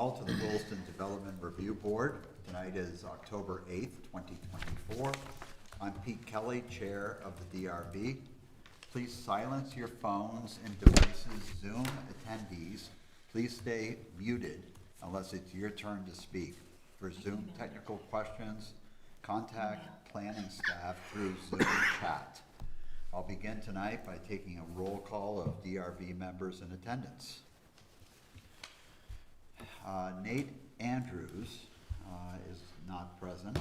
all to the Williston Development Review Board. Tonight is October 8th, 2024. I'm Pete Kelly, Chair of the DRB. Please silence your phones and devices. Zoom attendees, please stay muted unless it's your turn to speak. For Zoom technical questions, contact planning staff through Zoom chat. I'll begin tonight by taking a roll call of DRB members in attendance. Nate Andrews is not present.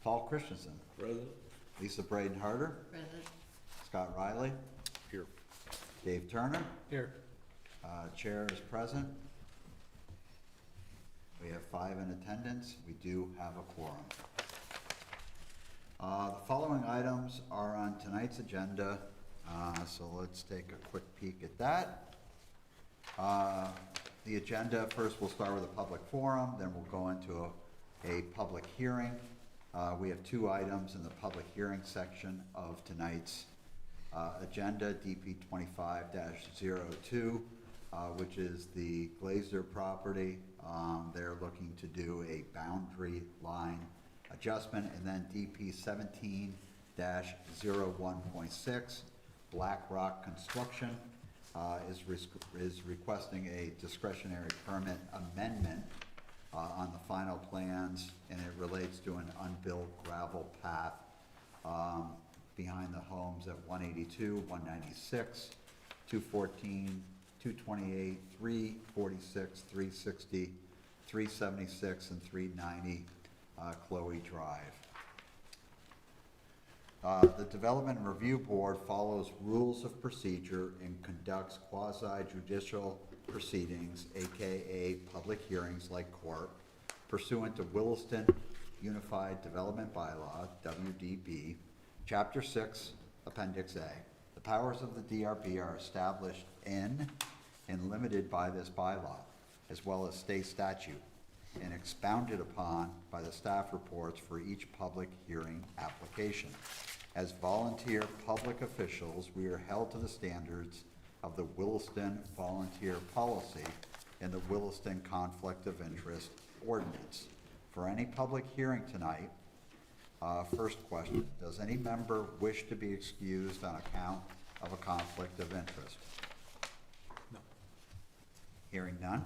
Paul Christensen. Present. Lisa Braden Harder. Present. Scott Riley. Here. Dave Turner. Here. Chair is present. We have 5 in attendance. We do have a quorum. The following items are on tonight's agenda, so let's take a quick peek at that. The agenda, first we'll start with a public forum, then we'll go into a public hearing. We have 2 items in the public hearing section of tonight's agenda, DP 25-02, which is the Glazer property. They're looking to do a boundary line adjustment, and then DP 17-01.6, Black Rock Construction is requesting a discretionary permit amendment on the final plans, and it relates to an unbuilt gravel path behind the homes at 182, 196, 214, 228, 346, 360, 376, and 390 Chloe Drive. The Development Review Board follows rules of procedure and conducts quasi-judicial proceedings, aka public hearings like court, pursuant to Williston Unified Development Bylaw, WDB, Chapter 6, Appendix A. The powers of the DRB are established in and limited by this bylaw, as well as state statute, and expounded upon by the staff reports for each public hearing application. As volunteer public officials, we are held to the standards of the Williston Volunteer Policy and the Williston Conflict of Interest Ordinance. For any public hearing tonight, first question, does any member wish to be excused on account of a conflict of interest? No. Hearing none.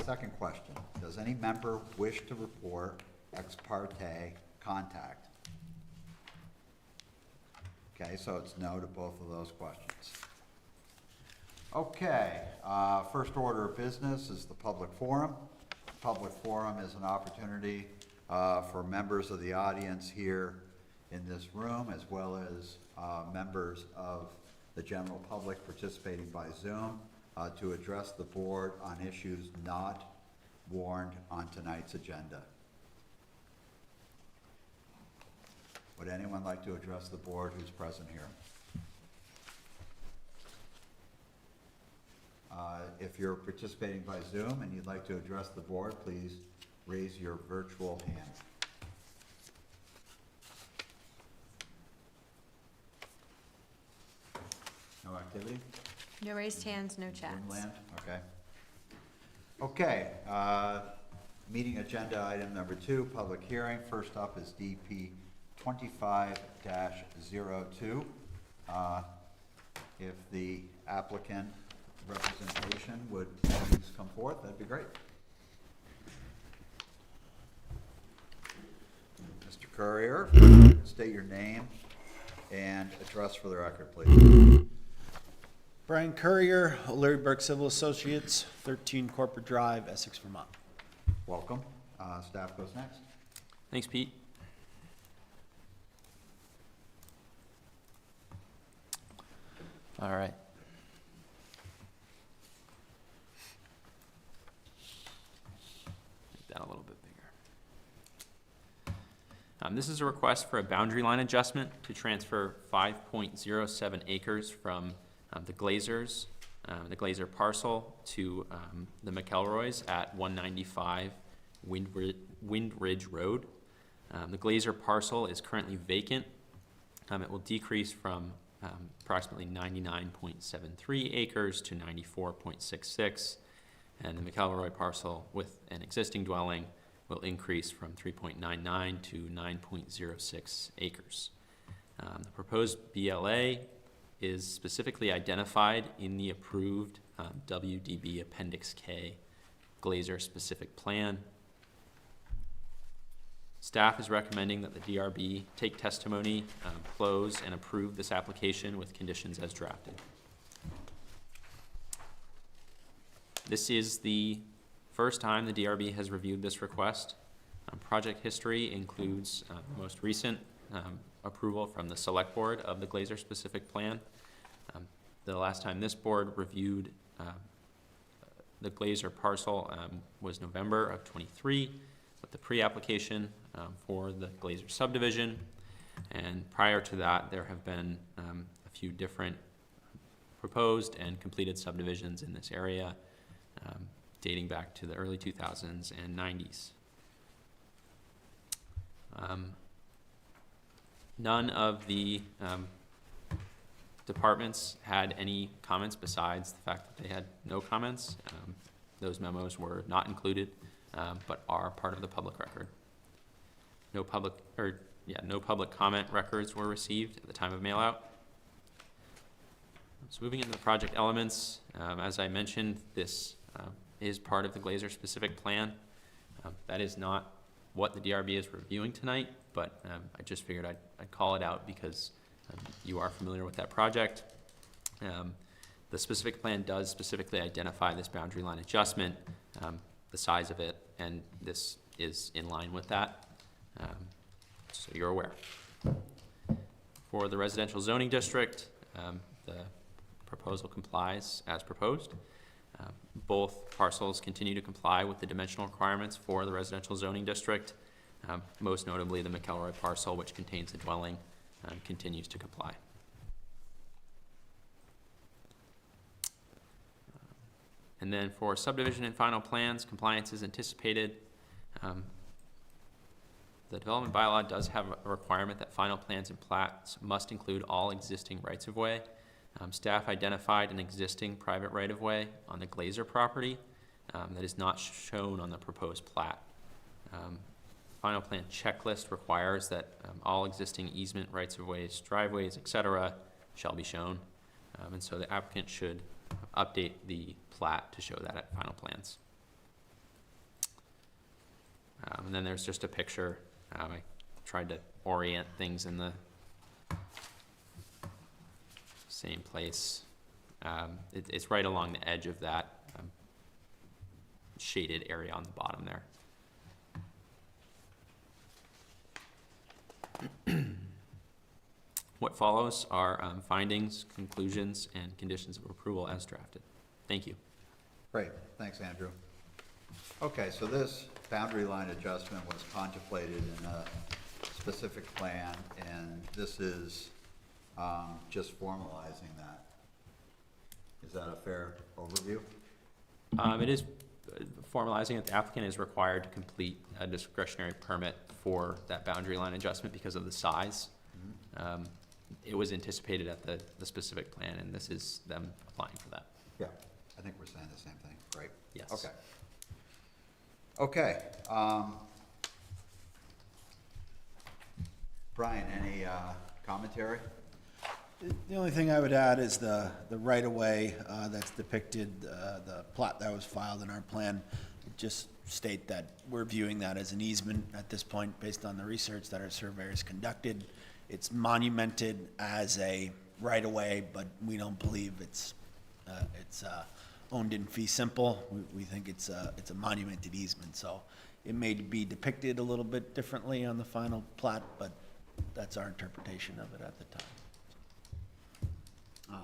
Second question, does any member wish to report ex parte contact? Okay, so it's no to both of those questions. Okay, first order of business is the public forum. Public forum is an opportunity for members of the audience here in this room, as well as members of the general public participating by Zoom, to address the board on issues not warned on tonight's agenda. Would anyone like to address the board who's present here? If you're participating by Zoom and you'd like to address the board, please raise your virtual hand. No activity? No raised hands, no chats. Zoomland? Okay. Okay, meeting agenda item number 2, public hearing. First up is DP 25-02. If the applicant representation would please come forth, that'd be great. Mr. Courier, state your name and address for the record, please. Brian Courier, Larry Burke Civil Associates, 13 Corporate Drive, Essex, Vermont. Welcome. Staff goes next. Thanks, Pete. All right. Make that a little bit bigger. This is a request for a boundary line adjustment to transfer 5.07 acres from the Glazers, the Glazer parcel to the McElroys at 195 Wind Ridge Road. The Glazer parcel is currently vacant. It will decrease from approximately 99.73 acres to 94.66. And the McElroy parcel with an existing dwelling will increase from 3.99 to 9.06 acres. The proposed BLA is specifically identified in the approved WDB Appendix K Glazer-specific plan. Staff is recommending that the DRB take testimony, close, and approve this application with conditions as drafted. This is the first time the DRB has reviewed this request. Project history includes the most recent approval from the Select Board of the Glazer-specific plan. The last time this board reviewed the Glazer parcel was November of '23 with the pre-application for the Glazer subdivision. And prior to that, there have been a few different proposed and completed subdivisions in this area, dating back to the early 2000s and 90s. None of the departments had any comments besides the fact that they had no comments. Those memos were not included, but are part of the public record. No public comment records were received at the time of mailout. So moving into the project elements, as I mentioned, this is part of the Glazer-specific plan. That is not what the DRB is reviewing tonight, but I just figured I'd call it out because you are familiar with that project. The specific plan does specifically identify this boundary line adjustment, the size of it, and this is in line with that, so you're aware. For the residential zoning district, the proposal complies as proposed. Both parcels continue to comply with the dimensional requirements for the residential zoning district. Most notably, the McElroy parcel, which contains a dwelling, continues to comply. And then for subdivision and final plans, compliance is anticipated. The development bylaw does have a requirement that final plans and plats must include all existing rights-of-way. Staff identified an existing private right-of-way on the Glazer property that is not shown on the proposed plat. Final plan checklist requires that all existing easement, rights-of-ways, driveways, etc. shall be shown. And so the applicant should update the plat to show that at final plans. And then there's just a picture. I tried to orient things in the same place. It's right along the edge of that shaded area on the bottom there. What follows are findings, conclusions, and conditions of approval as drafted. Thank you. Great, thanks, Andrew. Okay, so this boundary line adjustment was contemplated in a specific plan, and this is just formalizing that. Is that a fair overview? It is formalizing it. The applicant is required to complete a discretionary permit for that boundary line adjustment because of the size. Mm-hmm. It was anticipated at the specific plan, and this is them applying for that. Yeah, I think we're saying the same thing. Great. Yes. Okay. Okay. Brian, any commentary? The only thing I would add is the right-of-way that's depicted, the plot that was filed in our plan. Just state that we're viewing that as an easement at this point based on the research that our surveyors conducted. It's monumented as a right-of-way, but we don't believe it's owned in fee simple. We think it's a monumented easement, so it may be depicted a little bit differently on the final plat, but that's our interpretation of it at the time.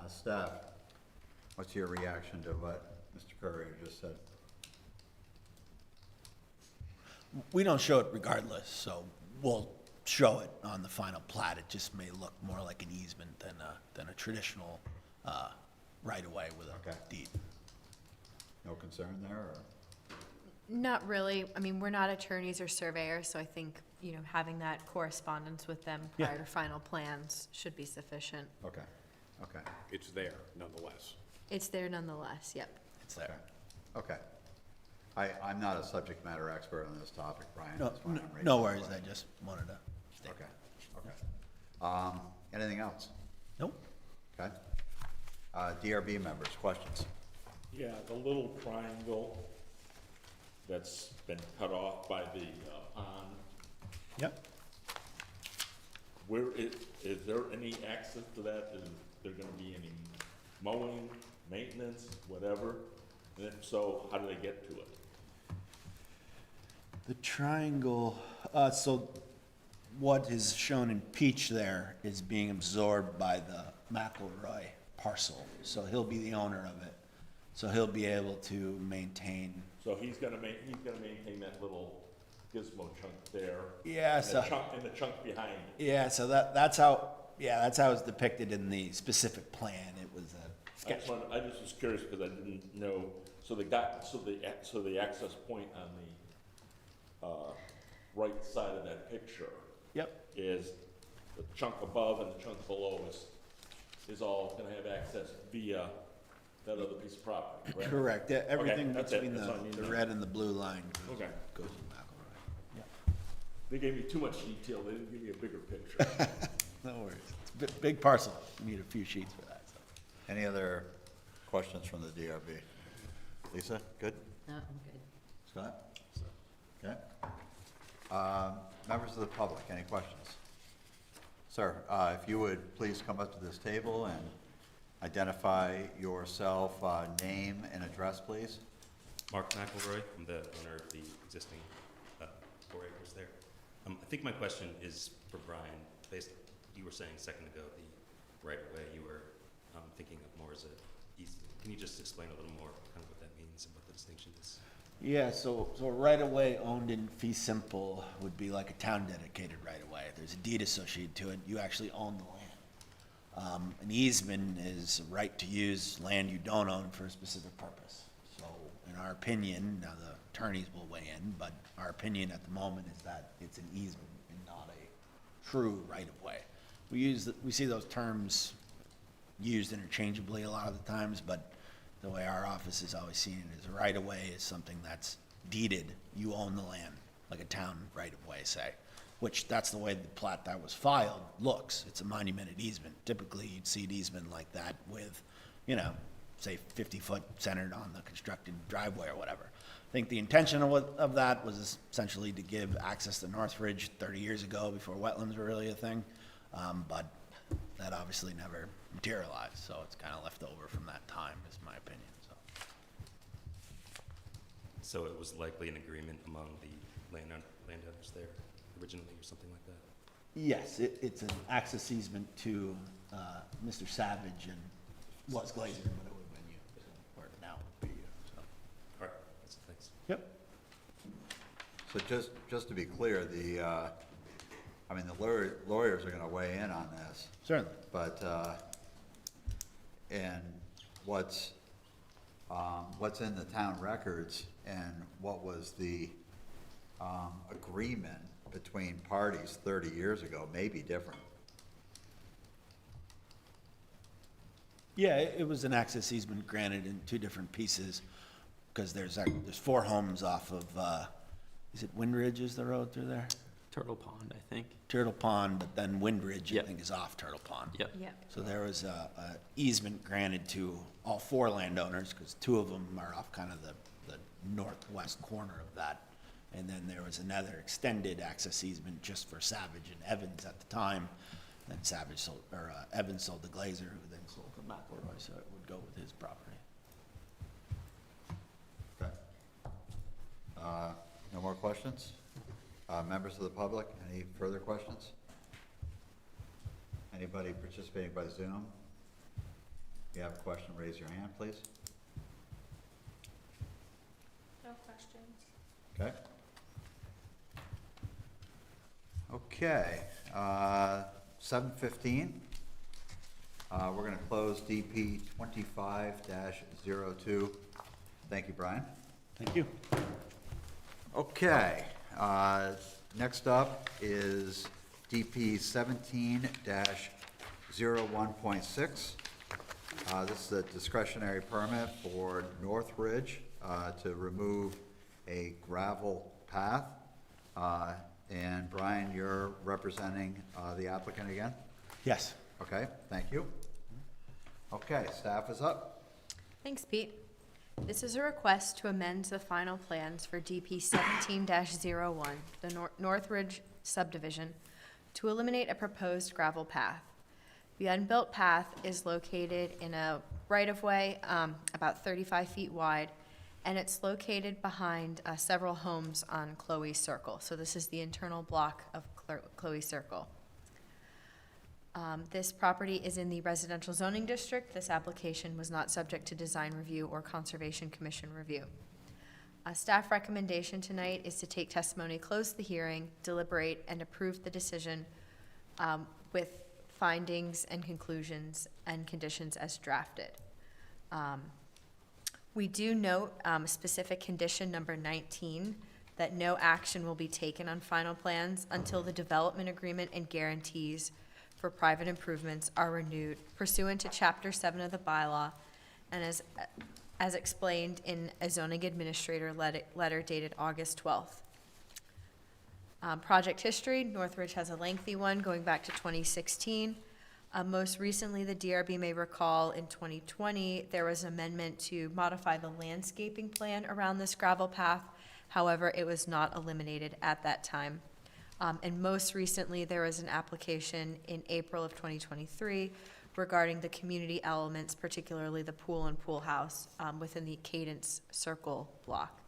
Staff, what's your reaction to what Mr. Courier just said? We don't show it regardless, so we'll show it on the final plat. It just may look more like an easement than a traditional right-of-way with a deed. No concern there, or? Not really. I mean, we're not attorneys or surveyors, so I think, having that correspondence with them Yeah. prior to final plans should be sufficient. Okay. Okay, It's there nonetheless. It's there nonetheless, yep. It's there. okay. I'm not a subject matter expert on this topic, Brian. No, That's why I'm raising no the worries, I question. just wanted to state. Okay, okay. Anything else? Nope. Okay. DRB members, questions? Yeah, the little triangle that's been cut off by the pond, Yep. where is there any access to that? Is there gonna be any mowing, maintenance, whatever? And if so, how do they get to it? The triangle, so what is shown in peach there is being absorbed by the McElroy parcel. So he'll be the owner of it. So he'll be able to maintain. So he's gonna maintain that little gizmo chunk there. Yeah, and so- the chunk behind it. Yeah, so that's how it's depicted in the specific plan. It was a sketch. I just was curious because I didn't know, so the access point on the, right side of that picture Yep. is the chunk above and the chunk below is all gonna have access via that other piece of property, correct? Correct. Yeah, everything that's it. between That's all I need to the know. red and the blue line Okay. goes to McElroy. Yep. They gave me too much detail, they didn't give me a bigger picture. No worries. It's a big parcel. You need a few sheets for that, so. Any other questions from the DRB? Lisa, good? No, I'm good. Scott? Okay. Members of the public, any questions? Sir, if you would please come up to this table and identify yourself, name and address, please. Mark McElroy, I'm the owner of the existing 4 acres there. I think my question is for Brian. You were saying a second ago, the right-of-way you were thinking of more as a easy. Can you just explain a little more kind of what that means and what the distinction is? Yeah, so right of way owned in fee simple would be like a town dedicated right of way. There's a deed associated to it. You actually own the land. An easement is a right to use land you don't own for a specific purpose. So in our opinion, now the attorneys will weigh in, but our opinion at the moment is that it's an easement and not a true right of way. We see those terms used interchangeably a lot of the times, but the way our office has always seen it is a right of way is something that's deeded. You own the land, like a town right of way, say, which that's the way the plat that was filed looks. It's a monumented easement. Typically, you'd see an easement like that with, say 50-foot centered on the constructed driveway or whatever. I think the intention of that was essentially to give access to Northridge 30 years ago before wetlands were really a thing. But that obviously never materialized, so it's kind of left over from that time, is my opinion, so. So it was likely an agreement among the landowners there originally or something like that? Yes, it's an access easement to Mr. Savage and was Glazer, but it would have been you, so, or now would be you, so. All right, that's it, thanks. Yep. So just to be clear, the lawyers are gonna weigh in on this, Certainly. but, and what's in the town records and what was the, agreement between parties 30 years ago may be different. Yeah, it was an access easement granted in two different pieces, because there's 4 homes off of, is it Windridge is the road through there? Turtle Pond, I think. Turtle Pond, but then Windridge, I Yep. think, is off Turtle Pond. Yep. Yep. So there was a easement granted to all 4 landowners, because 2 of them are off kind of the northwest corner of that. And then there was another extended access easement just for Savage and Evans at the time. Then Evans sold to Glazer, who then sold to McElroy, so it would go with his property. Okay. No more questions? Members of the public, any further questions? Anybody participating by Zoom? If you have a question, raise your hand, please. No questions. Okay. Okay, 7:15. We're gonna close DP 25-02. Thank you, Brian. Thank you. Okay, next up is DP 17-01.6. This is a discretionary permit for Northridge to remove a gravel path. And Brian, you're representing the applicant again? Yes. Okay, thank you. Okay, staff is up. Thanks, Pete. This is a request to amend the final plans for DP 17-01, the Northridge subdivision, to eliminate a proposed gravel path. The unbuilt path is located in a right-of-way about 35 feet wide, and it's located behind several homes on Chloe Circle. So this is the internal block of Chloe Circle. This property is in the residential zoning district. This application was not subject to design review or Conservation Commission review. Staff recommendation tonight is to take testimony, close the hearing, deliberate, and approve the decision with findings and conclusions and conditions as drafted. We do note specific condition number 19, that no action will be taken on final plans until the development agreement and guarantees for private improvements are renewed pursuant to Chapter 7 of the bylaw, and as explained in a zoning administrator letter dated August 12th. Project history, Northridge has a lengthy one going back to 2016. Most recently, the DRB may recall in 2020, there was an amendment to modify the landscaping plan around this gravel path. However, it was not eliminated at that time. And most recently, there was an application in April of 2023 regarding the community elements, particularly the pool and pool house within the Cadence Circle block.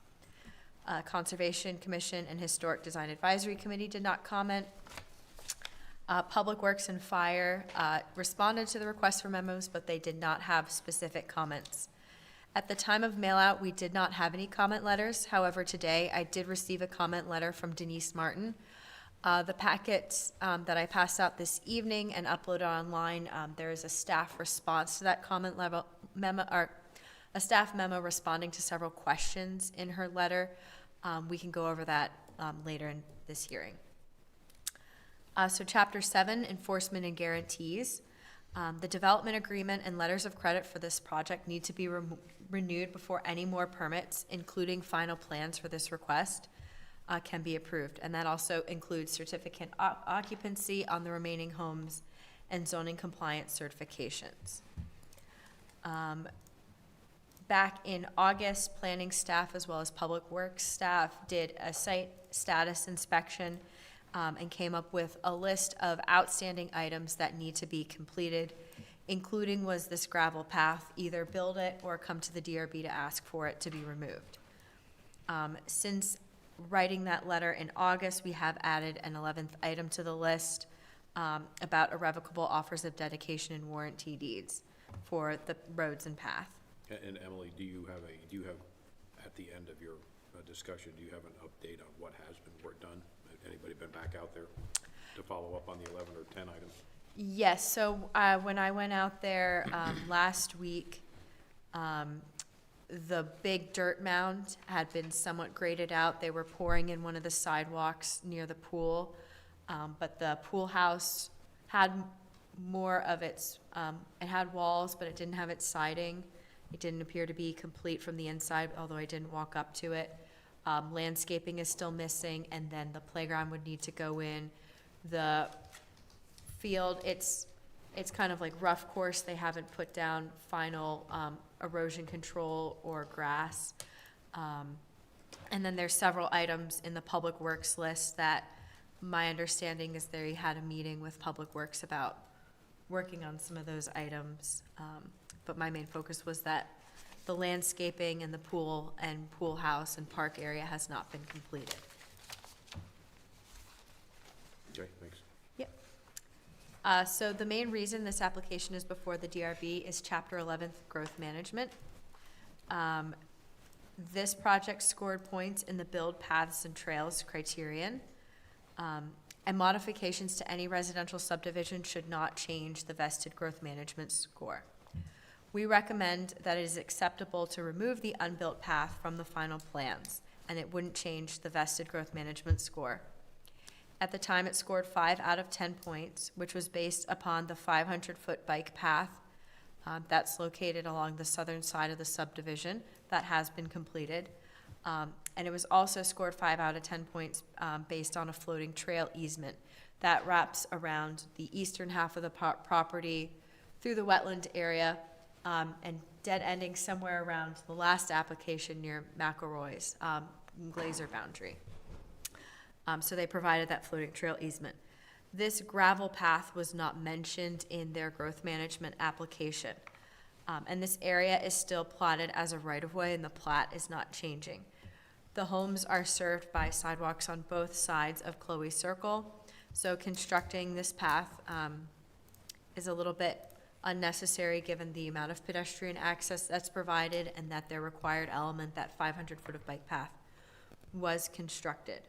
Conservation Commission and Historic Design Advisory Committee did not comment. Public Works and Fire responded to the request for memos, but they did not have specific comments. At the time of mailout, we did not have any comment letters. However, today I did receive a comment letter from Denise Martin. The packets that I passed out this evening and uploaded online, there is a staff response to that comment memo, or a staff memo responding to several questions in her letter. We can go over that later in this hearing. So Chapter 7, Enforcement and Guarantees. The development agreement and letters of credit for this project need to be renewed before any more permits, including final plans for this request, can be approved. And that also includes certificate occupancy on the remaining homes and zoning compliance certifications. Back in August, planning staff as well as public works staff did a site status inspection and came up with a list of outstanding items that need to be completed, including was this gravel path, either build it or come to the DRB to ask for it to be removed. Since writing that letter in August, we have added an 11th item to the list about irrevocable offers of dedication and warranty deeds for the roads and path. And Emily, do you have, at the end of your discussion, do you have an update on what has been work done? Anybody been back out there to follow up on the 11 or 10 items? Yes, so when I went out there last week, the big dirt mound had been somewhat graded out. They were pouring in one of the sidewalks near the pool, but the pool house had more of its, it had walls, but it didn't have its siding. It didn't appear to be complete from the inside, although I didn't walk up to it. Landscaping is still missing, and then the playground would need to go in. The field, it's kind of like rough course. They haven't put down final erosion control or grass. And then there's several items in the Public Works list that my understanding is they had a meeting with Public Works about working on some of those items. But my main focus was that the landscaping and the pool and pool house and park area has not been completed. Okay, thanks. Yep. So the main reason this application is before the DRB is Chapter 11, Growth Management. This project scored points in the Build Paths and Trails criterion. And modifications to any residential subdivision should not change the vested growth management score. We recommend that it is acceptable to remove the unbuilt path from the final plans, and it wouldn't change the vested growth management score. At the time, it scored 5 out of 10 points, which was based upon the 500-foot bike path That's located along the southern side of the subdivision. That has been completed. And it was also scored 5 out of 10 points based on a floating trail easement. That wraps around the eastern half of the property through the wetland area and dead ending somewhere around the last application near McElroy's Glazer boundary. So they provided that floating trail easement. This gravel path was not mentioned in their growth management application. And this area is still plotted as a right-of-way, and the plat is not changing. The homes are served by sidewalks on both sides of Chloe Circle, so constructing this path is a little bit unnecessary given the amount of pedestrian access that's provided and that their required element, that 500-foot of bike path, was constructed.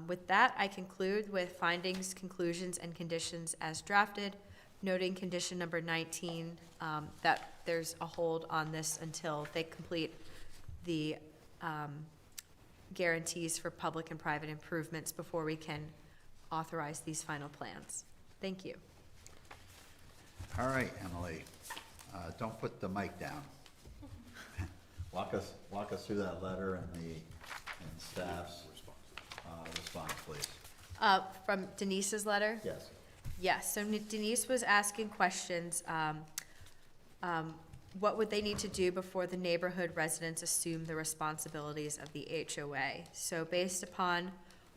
With that, I conclude with findings, conclusions, and conditions as drafted, noting condition number 19, that there's a hold on this until they complete the guarantees for public and private improvements before we can authorize these final plans. Thank you. All right, Emily, don't put the mic down. Walk us through that letter and staff's response, please. From Denise's letter? Yes. Yes, so Denise was asking questions. What would they need to do before the neighborhood residents assume the responsibilities of the HOA? So based upon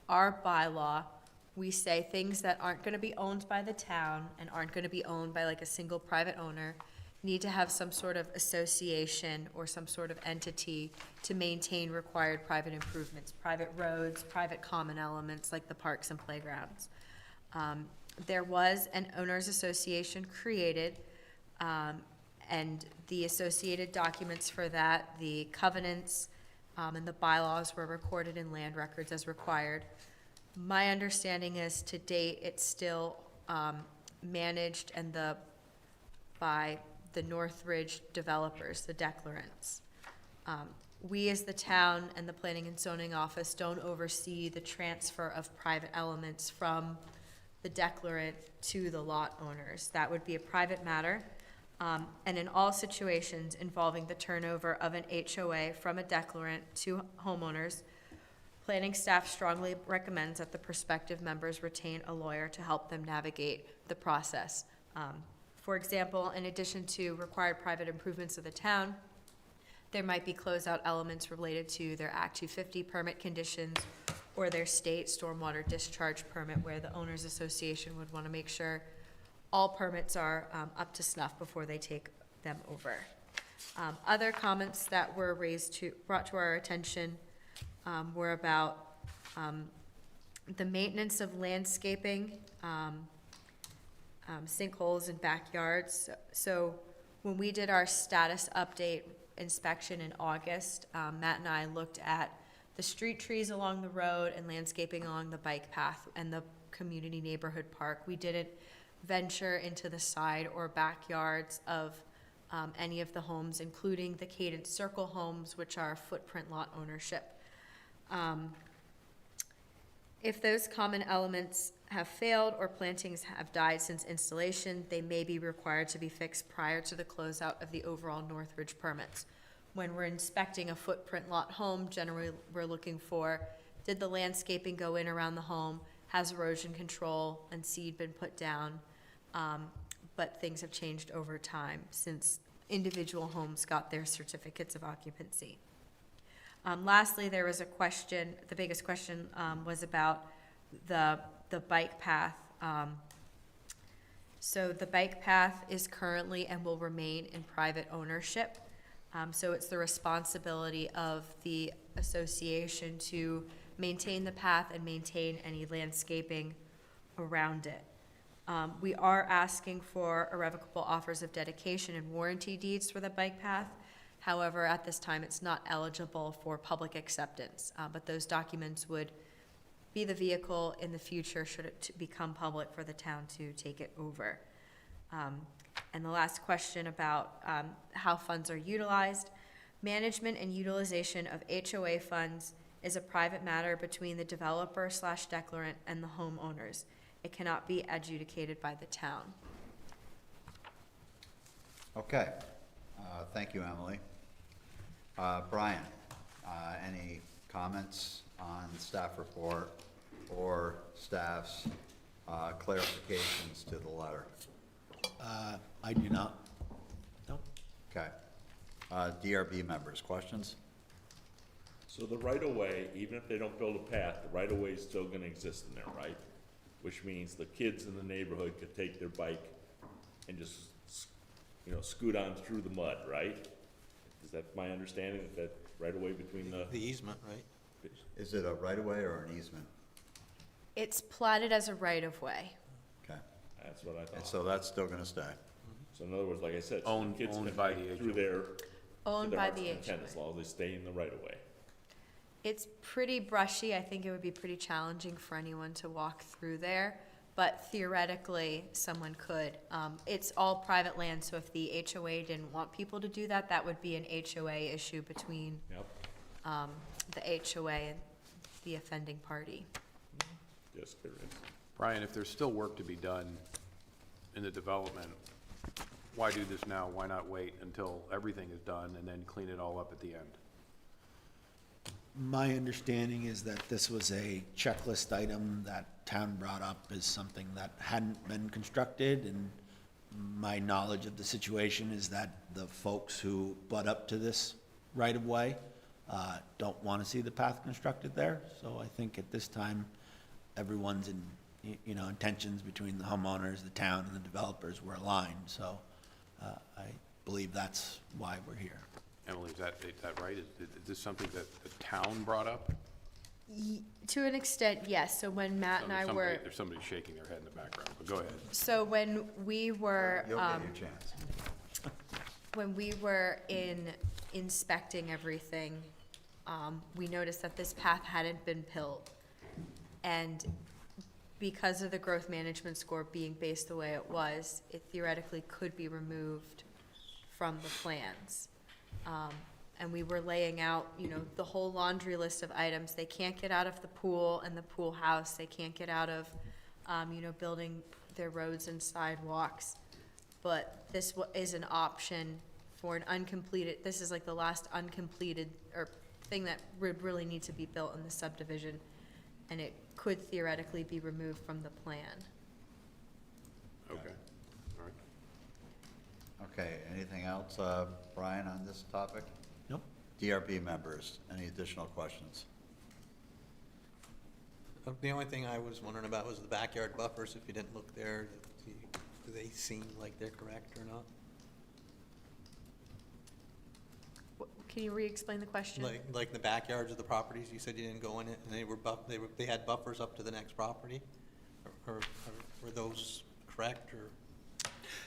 our bylaw, we say things that aren't gonna be owned by the town and aren't gonna be owned by like a single private owner need to have some sort of association or some sort of entity to maintain required private improvements, private roads, private common elements like the parks and playgrounds. There was an owners association created, and the associated documents for that, the covenants, and the bylaws were recorded in land records as required. My understanding is to date, it's still, managed by the Northridge developers, the declarants. We as the town and the Planning and Zoning Office don't oversee the transfer of private elements from the declarant to the lot owners. That would be a private matter. And in all situations involving the turnover of an HOA from a declarant to homeowners, planning staff strongly recommends that the prospective members retain a lawyer to help them navigate the process. For example, in addition to required private improvements of the town, there might be closeout elements related to their Act 250 permit conditions or their state stormwater discharge permit where the owners association would want to make sure all permits are up to snuff before they take them over. Other comments that were brought to our attention were about the maintenance of landscaping, sinkholes in backyards. So when we did our status update inspection in August, Matt and I looked at the street trees along the road and landscaping along the bike path and the community neighborhood park. We didn't venture into the side or backyards of any of the homes, including the Cadence Circle homes, which are footprint lot ownership. If those common elements have failed or plantings have died since installation, they may be required to be fixed prior to the closeout of the overall Northridge permits. When we're inspecting a footprint lot home, generally we're looking for, did the landscaping go in around the home? Has erosion control and seed been put down? But things have changed over time since individual homes got their certificates of occupancy. Lastly, there was a question, the biggest question was about the bike path. So the bike path is currently and will remain in private ownership. So it's the responsibility of the association to maintain the path and maintain any landscaping around it. We are asking for irrevocable offers of dedication and warranty deeds for the bike path. However, at this time, it's not eligible for public acceptance, but those documents would be the vehicle in the future should it become public for the town to take it over. And the last question about how funds are utilized. Management and utilization of HOA funds is a private matter between the developer/declarant and the homeowners. It cannot be adjudicated by the town. Okay, thank you, Emily. Brian, any comments on staff report or staff's clarifications to the letter? I do not. No. Okay. DRB members, questions? So the right-of-way, even if they don't build a path, the right-of-way is still gonna exist in there, right? Which means the kids in the neighborhood could take their bike and just, you know, scoot on through the mud, right? Is that my understanding, that right-of-way between the? The easement, right? Is it a right-of-way or an easement? It's platted as a right-of-way. Okay, That's what I and thought. so that's still gonna stay? So in other words, like I said, so Owned- the kids owned can by bike the through HOA. there. Owned to their by heart's the content, As HOA. long as they stay in the right-of-way. It's pretty brushy. I think it would be pretty challenging for anyone to walk through there, but theoretically, someone could. It's all private land, so if the HOA didn't want people to do that, that would be an HOA issue between Yep, the HOA and the offending party. just curious. Brian, if there's still work to be done in the development, why do this now? Why not wait until everything is done and then clean it all up at the end? My understanding is that this was a checklist item that town brought up as something that hadn't been constructed, and my knowledge of the situation is that the folks who butt up to this right-of-way don't want to see the path constructed there, so I think at this time, everyone's intentions between the homeowners, the town, and the developers were aligned, so I believe that's why we're here. Emily, is that right? Is this something that the town brought up? To an extent, yes. So when Matt and I were, There's somebody shaking their head in the background, but go ahead. so when we were, You'll get your chance. when we were inspecting everything, we noticed that this path hadn't been built. And because of the growth management score being based the way it was, it theoretically could be removed from the plans. And we were laying out, the whole laundry list of items. They can't get out of the pool and the pool house. They can't get out of, building their roads and sidewalks. But this is an option for an uncompleted, this is like the last uncompleted, or thing that would really need to be built in the subdivision. And it could theoretically be removed from the plan. Okay, all right. Okay, anything else, Brian, on this topic? Nope. DRB members, any additional questions? The only thing I was wondering about was the backyard buffers. If you didn't look there, do they seem like they're correct or not? Can you re-explain the question? Like the backyards of the properties, you said you didn't go in it, and they had buffers up to the next property? Or were those correct, or?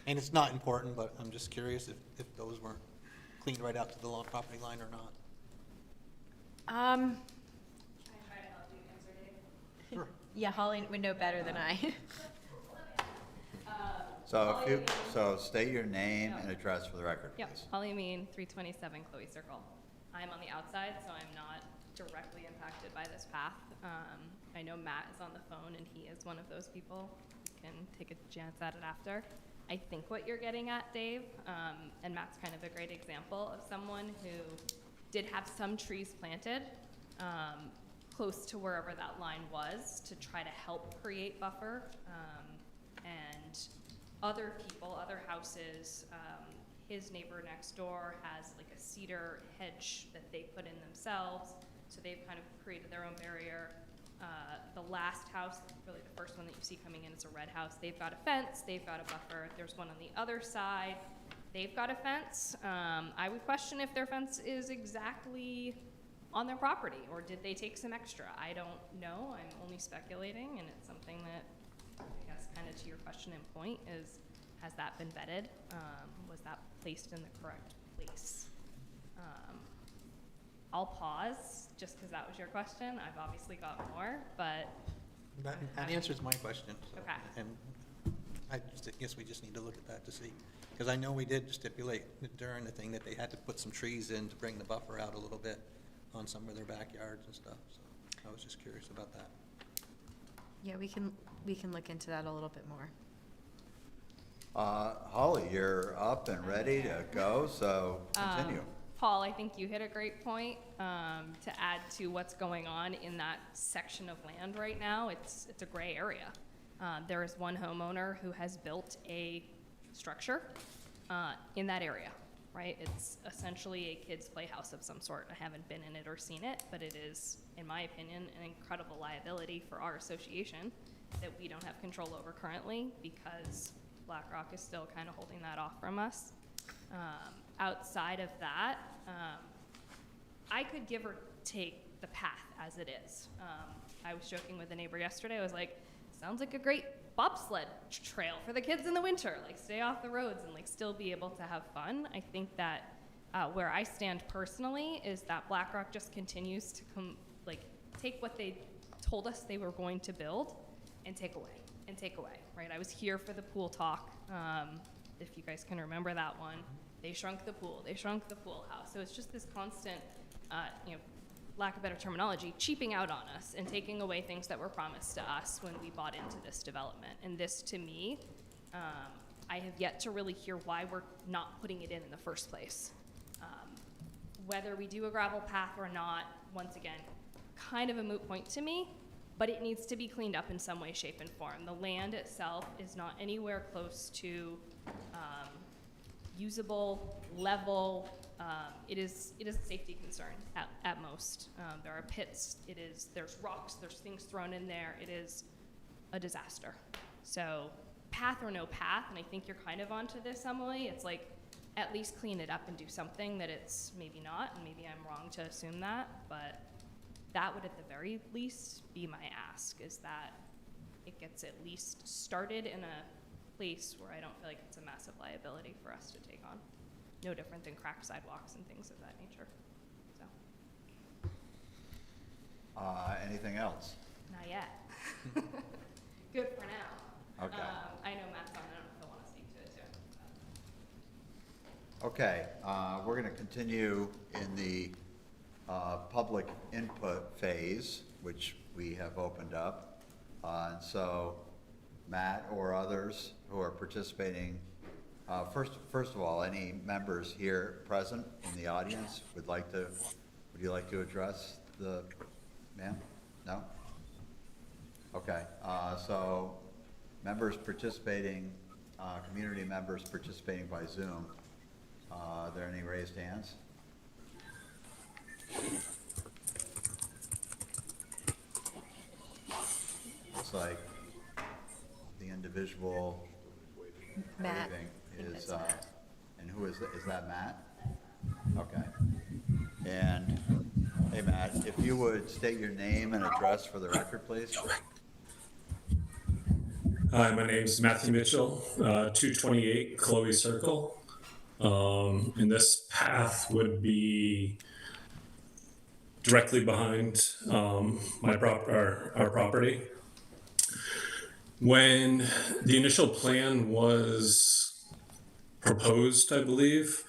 And it's not important, but I'm just curious if those weren't cleaned right out to the property line or not. Sure. Yeah, Holly would know better than I. So state your name and address for the record, Yep, please. Holly Mean, 327 Chloe Circle. I'm on the outside, so I'm not directly impacted by this path. I know Matt is on the phone, and he is one of those people. We can take a chance at it after. I think what you're getting at, Dave, and Matt's kind of a great example of someone who did have some trees planted close to wherever that line was to try to help create buffer. And other people, other houses, his neighbor next door has like a cedar hedge that they put in themselves, so they've kind of created their own barrier. The last house, really the first one that you see coming in, is a red house. They've got a fence, they've got a buffer. There's one on the other side, they've got a fence. I would question if their fence is exactly on their property, or did they take some extra? I don't know, I'm only speculating, and it's something that, I guess, kind of to your question and point is, has that been vetted? Was that placed in the correct place? I'll pause, just because that was your question. I've obviously got more, but. That answers my question. So, Okay. And I guess we just need to look at that to see, because I know we did stipulate during the thing that they had to put some trees in to bring the buffer out a little bit on some of their backyards and stuff, so I was just curious about that. Yeah, we can look into that a little bit more. Holly, you're up and ready to go, so continue. Paul, I think you hit a great point. To add to what's going on in that section of land right now, it's a gray area. There is one homeowner who has built a structure in that area, right? It's essentially a kid's playhouse of some sort. I haven't been in it or seen it, but it is, in my opinion, an incredible liability for our association that we don't have control over currently because BlackRock is still kind of holding that off from us. Outside of that, I could give or take the path as it is. I was joking with a neighbor yesterday. I was like, sounds like a great bobsled trail for the kids in the winter. Like, stay off the roads and like still be able to have fun. I think that where I stand personally is that BlackRock just continues to take what they told us they were going to build and take away, right? I was here for the pool talk. If you guys can remember that one, they shrunk the pool house. So it's just this constant, lack of better terminology, cheaping out on us and taking away things that were promised to us when we bought into this development. And this, to me, I have yet to really hear why we're not putting it in the first place. Whether we do a gravel path or not, once again, kind of a moot point to me, but it needs to be cleaned up in some way, shape, and form. The land itself is not anywhere close to usable, level. It is a safety concern at most. There are pits, there's rocks, there's things thrown in there. It is a disaster. So path or no path, and I think you're kind of onto this, Emily, it's like, at least clean it up and do something that it's maybe not, and maybe I'm wrong to assume that, but that would at the very least be my ask, is that it gets at least started in a place where I don't feel like it's a massive liability for us to take on. No different than cracked sidewalks and things of that nature. So. Anything else? Not yet. Good for now. Okay. I know Matt's on, I don't know if he'll want to speak to it too. Okay, we're gonna continue in the public input phase, which we have opened up. And so Matt or others who are participating, first of all, any members here present in the audience would you like to address the, ma'am? No? Okay, so members participating, community members participating by Zoom, are there any raised hands? Looks like the individual Matt. waving is, and who is that Matt? Okay. And, hey Matt, if you would state your name and address for the record, please. Hi, my name is Matthew Mitchell, 228 Chloe Circle. And this path would be directly behind our property. When the initial plan was proposed, I believe,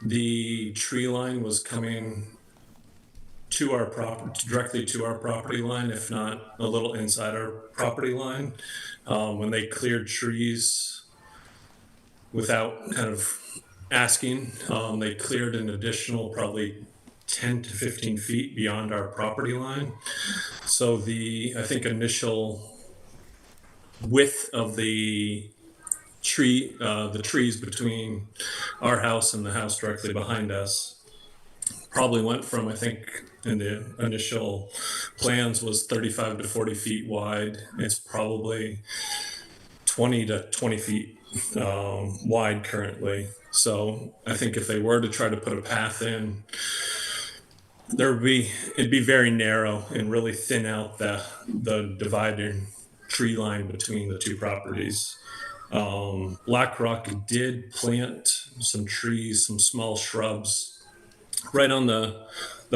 the tree line was coming to our directly to our property line, if not a little inside our property line. When they cleared trees without kind of asking, they cleared an additional probably 10 to 15 feet beyond our property line. So I think initial width of the trees between our house and the house directly behind us probably went from, I think in the initial plans was 35 to 40 feet wide. It's probably 20 to 20 feet wide currently. So I think if they were to try to put a path in, it'd be very narrow and really thin out the dividing tree line between the two properties. BlackRock did plant some trees, some small shrubs right on the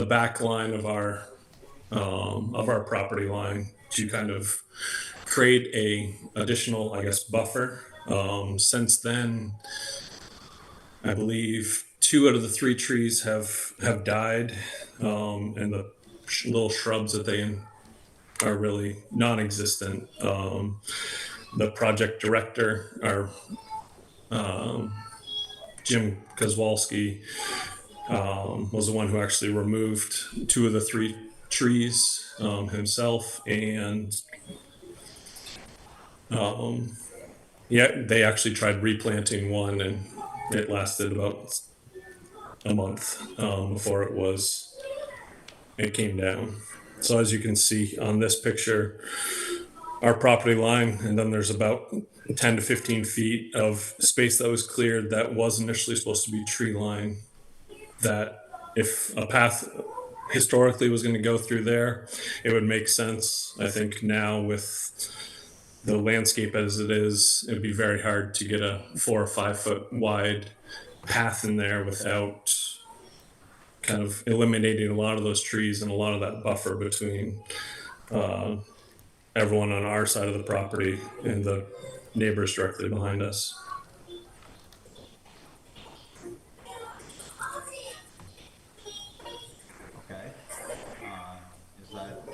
back line of our property line to kind of create a additional, I guess, buffer. Since then, I believe 2 out of the 3 trees have died, and the little shrubs that they are really non-existent. The project director, our Jim Kozwowski was the one who actually removed 2 of the 3 trees himself, and yeah, they actually tried replanting one, and it lasted about a month before it came down. So as you can see on this picture, our property line, and then there's about 10 to 15 feet of space that was cleared that was initially supposed to be tree line, that if a path historically was going to go through there, it would make sense. I think now with the landscape as it is, it'd be very hard to get a 4 or 5 foot wide path in there without kind of eliminating a lot of those trees and a lot of that buffer between everyone on our side of the property and the neighbors directly behind us. Okay. Does that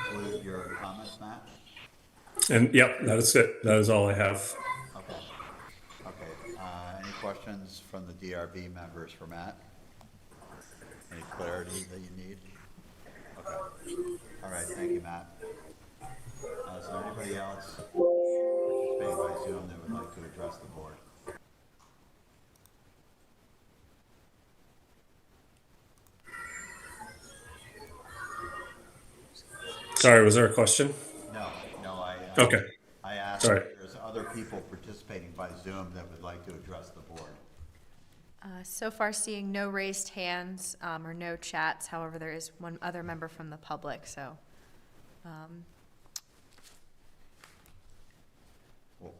conclude your comments, Matt? And yep, that is it. That is all I have. Okay. Okay. Any questions from the DRB members for Matt? Any clarity that you need? Okay. All right, thank you, Matt. Is there anybody else participating by Zoom that would like to address the board? Sorry, was there a question? No, Okay. I asked Sorry. if there's other people participating by Zoom that would like to address the board. So far, seeing no raised hands or no chats. However, there is one other member from the public, so.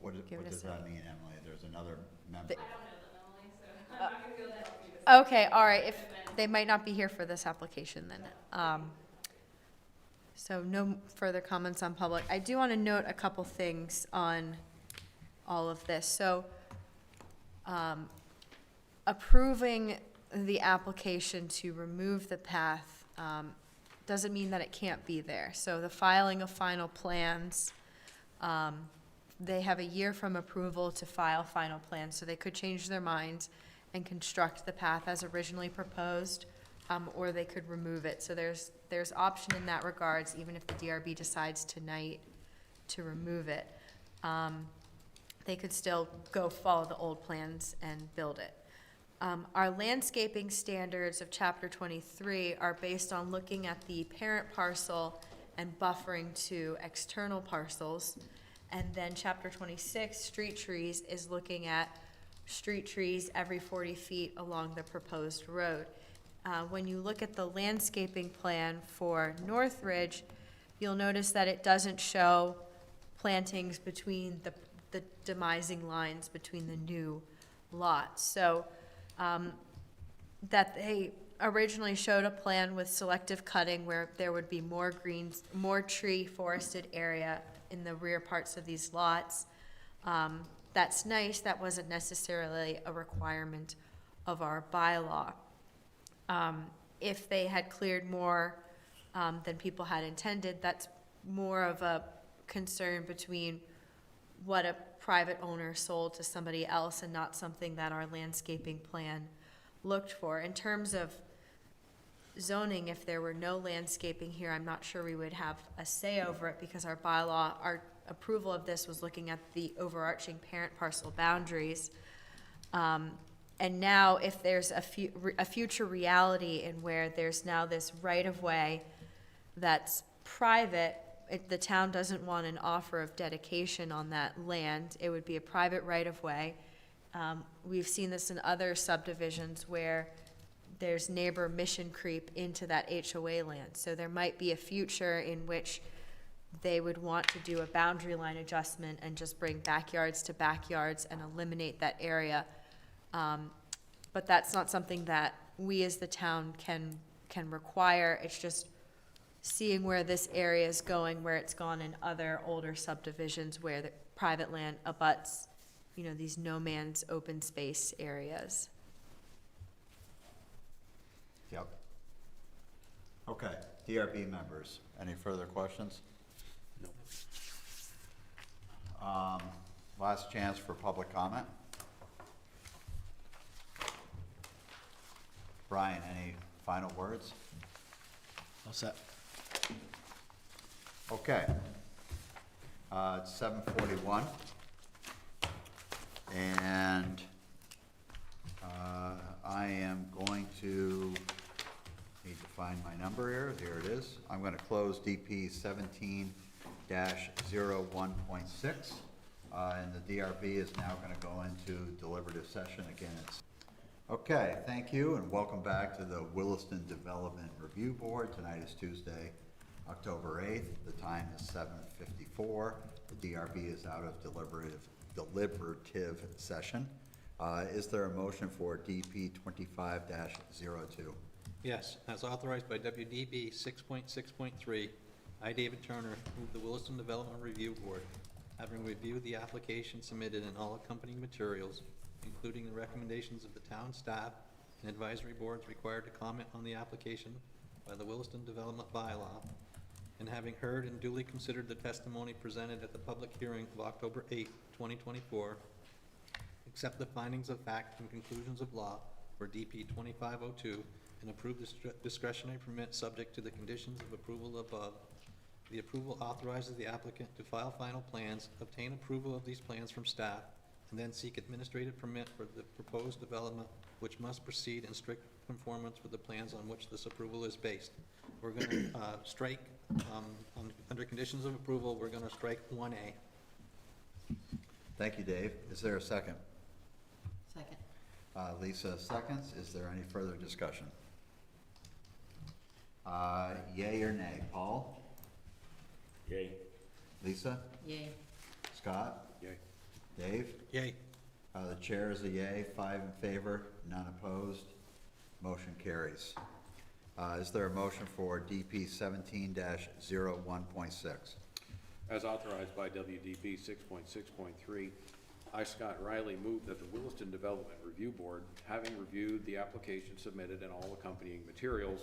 What Give it a does that mean, Emily? There's another member. Okay, all right, if, they might not be here for this application then. So no further comments on public. I do want to note a couple things on all of this. So, approving the application to remove the path doesn't mean that it can't be there. So the filing of final plans, they have a year from approval to file final plans, so they could change their minds and construct the path as originally proposed, or they could remove it. So there's option in that regards, even if the DRB decides tonight to remove it. They could still go follow the old plans and build it. Our landscaping standards of Chapter 23 are based on looking at the parent parcel and buffering to external parcels. And then Chapter 26, street trees, is looking at street trees every 40 feet along the proposed road. When you look at the landscaping plan for Northridge, you'll notice that it doesn't show plantings between the demising lines between the new lots. So that they originally showed a plan with selective cutting where there would be more greens, more tree forested area in the rear parts of these lots. That's nice. That wasn't necessarily a requirement of our bylaw. If they had cleared more than people had intended, that's more of a concern between what a private owner sold to somebody else and not something that our landscaping plan looked for. In terms of zoning, if there were no landscaping here, I'm not sure we would have a say over it because our bylaw, our approval of this was looking at the overarching parent parcel boundaries. And now if there's a future reality in where there's now this right-of-way that's private, the town doesn't want an offer of dedication on that land. It would be a private right-of-way. We've seen this in other subdivisions where there's neighbor mission creep into that HOA land. So there might be a future in which they would want to do a boundary line adjustment and just bring backyards to backyards and eliminate that area. But that's not something that we as the town can require. It's just seeing where this area is going, where it's gone in other older subdivisions where the private land abuts, these no man's open space areas. Yep. Okay, DRB members, any further questions? No. Last chance for public comment. Brian, any final words? All set. Okay. It's 7:41. And I am going to, need to find my number here. Here it is. I'm going to close DP 17-01.6. And the DRB is now going to go into deliberative session again. Okay, thank you, and welcome back to the Williston Development Review Board. Tonight is Tuesday, October 8th. The time is 7:54. The DRB is out of deliberative session. Is there a motion for DP 25-02? Yes, as authorized by WDB 6.6.3, I, David Turner, move the Williston Development Review Board, having reviewed the application submitted and all accompanying materials, including the recommendations of the town staff and advisory boards required to comment on the application by the Williston Development Bylaw, and having heard and duly considered the testimony presented at the public hearing of October 8, 2024, accept the findings of fact and conclusions of law for DP 2502, and approve the discretionary permit subject to the conditions of approval above. The approval authorizes the applicant to file final plans, obtain approval of these plans from staff, and then seek administrative permit for the proposed development, which must proceed in strict conformance with the plans on which this approval is based. We're gonna strike, under conditions of approval, we're gonna strike 1A. Thank you, Dave. Is there a second? Second. Lisa seconds. Is there any further discussion? Yay or nay? Paul? Yay. Lisa? Yay. Scott? Yay. Dave? Yay. The chair is a yay, 5 in favor, none opposed. Motion carries. Is there a motion for DP 17-01.6? As authorized by WDB 6.6.3, I, Scott Riley, move that the Williston Development Review Board, having reviewed the application submitted and all accompanying materials,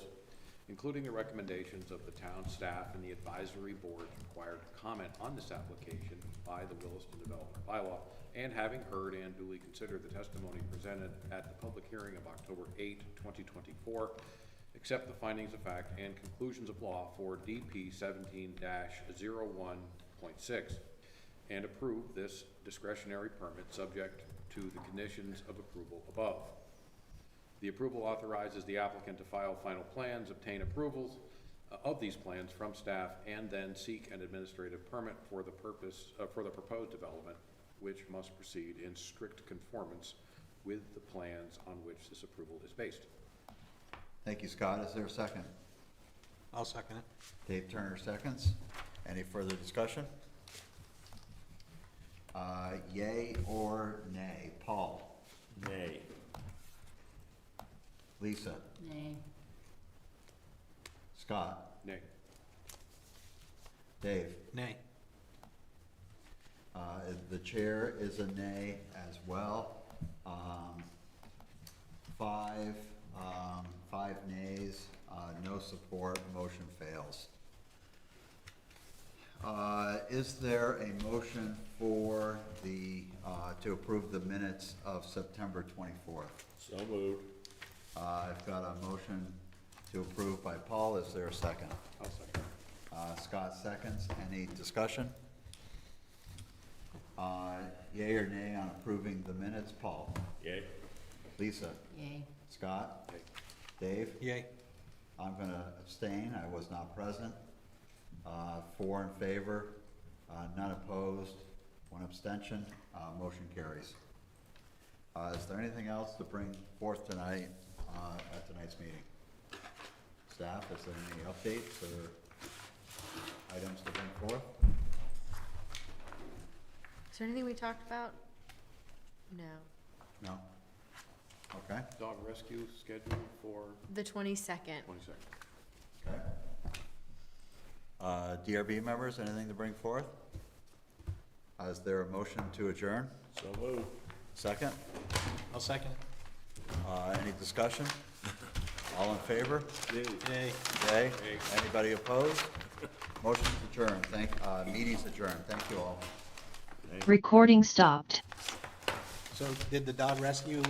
including the recommendations of the town staff and the advisory boards required to comment on this application by the Williston Development Bylaw, and having heard and duly considered the testimony presented at the public hearing of October 8, 2024, accept the findings of fact and conclusions of law for DP 17-01.6, and approve this discretionary permit subject to the conditions of approval above. The approval authorizes the applicant to file final plans, obtain approvals of these plans from staff, and then seek an administrative permit for the purpose, for the proposed development, which must proceed in strict conformance with the plans on which this approval is based. Thank you, Scott. Is there a second? I'll second it. Dave Turner seconds. Any further discussion? Yay or nay? Paul? Nay. Lisa? Nay. Scott? Nay. Dave? Nay. The chair is a nay as well. 5 nays, no support, motion fails. Is there a motion for the, to approve the minutes of September 24th? So moved. I've got a motion to approve by Paul. Is there a second? I'll second. Scott seconds. Any discussion? Yay or nay on approving the minutes? Paul? Yay. Lisa? Yay. Scott? Yay. Dave? Yay. I'm gonna abstain. I was not present. 4 in favor, none opposed, 1 abstention. Motion carries. Is there anything else to bring forth tonight, at tonight's meeting? Staff, is there any updates or items to bring forth? Is there anything we talked about? No. No? Okay. Dog rescue scheduled for The 22nd. 22nd. Okay. DRB members, anything to bring forth? Is there a motion to adjourn? So moved. Second? I'll second it. Any discussion? All in favor? Yay. Yay? Anybody opposed? Motion's adjourned. Meeting's adjourned. Thank you all. Recording stopped. So did the dog rescue,